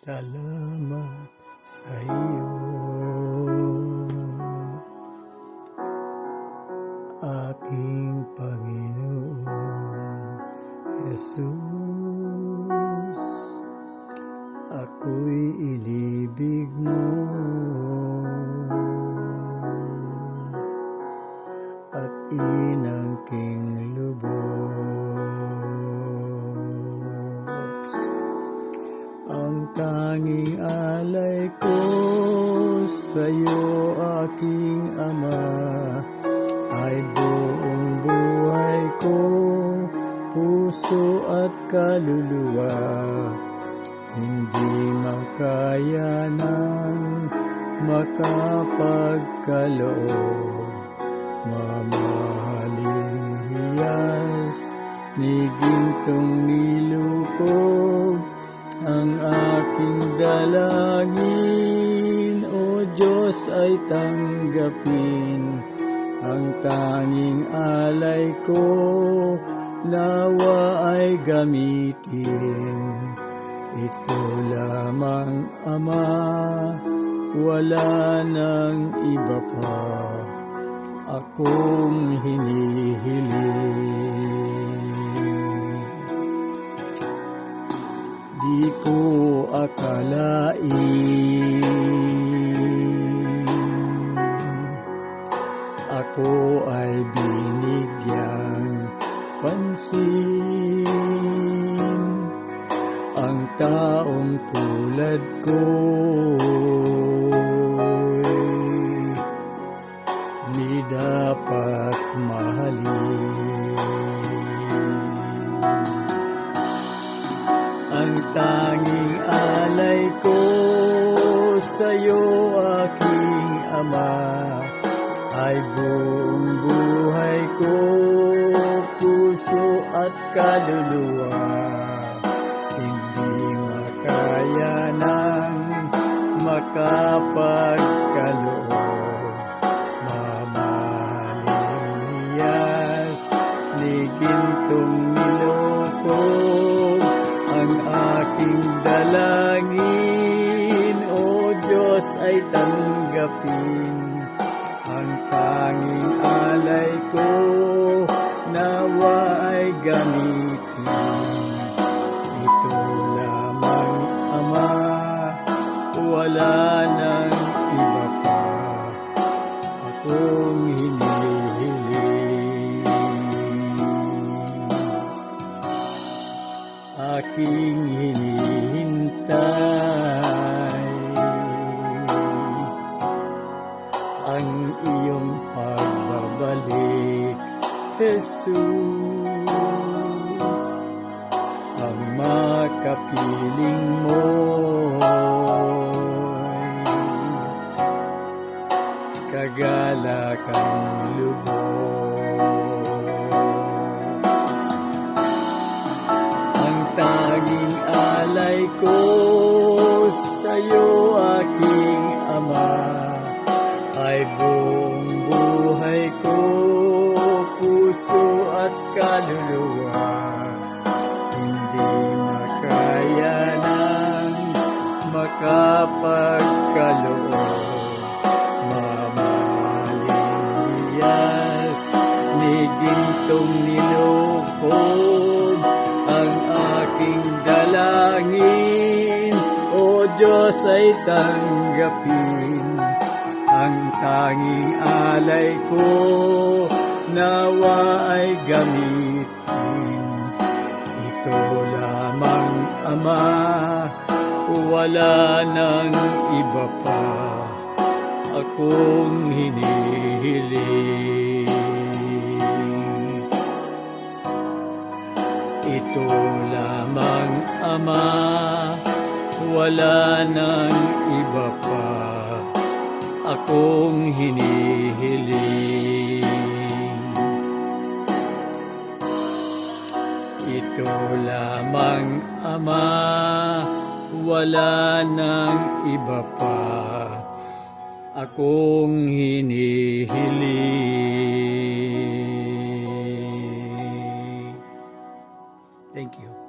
Salamat sa iyo, aking Panginoon Jesus. Ako'y inibig mo at inangking lubos. Ang tanging alay ko sa'yo, aking Ama, ay buong buhay ko, puso at kaluluwa. Hindi makaya ng makapagkaloob, mamahaling hiyas ni gintong nilukog. Ang aking dalangin, O Diyos, ay tanggapin. Ang tanging alay ko, nawa ay gamitin. Ito lamang, Ama, wala nang iba pa akong hinihiling. Di ko akalain ako ay binigyang pansin. Ang taong tulad ko'y di dapat mahalin. Ang tanging alay ko sa'yo, aking Ama, ay buong buhay ko, puso at kaluluwa. Hindi makaya ng makapagkaloob, mamahaling hiyas ni gintong nilukog. Ang aking dalangin, O Diyos, ay tanggapin. Ang tanging alay ko, nawa ay gamitin. Ito lamang, Ama, wala nang iba pa akong hinihiling. Aking hinihintay ang iyong pagbabalik, Jesus. Ang makapiling mo'y kagalakang lubos. Ang tanging alay ko sa'yo, aking Ama, ay buong buhay ko, puso at kaluluwa. Hindi makaya ng makapagkaloob, mamahaling hiyas ni gintong nilukog. Ang aking dalangin, O Diyos, ay tanggapin. Ang tanging alay ko, nawa ay gamitin. Ito lamang, Ama, wala nang iba pa akong hinihiling. Ito lamang, Ama, wala nang iba pa akong hinihiling. Ito lamang, Ama, wala nang iba pa akong hinihiling. Thank you.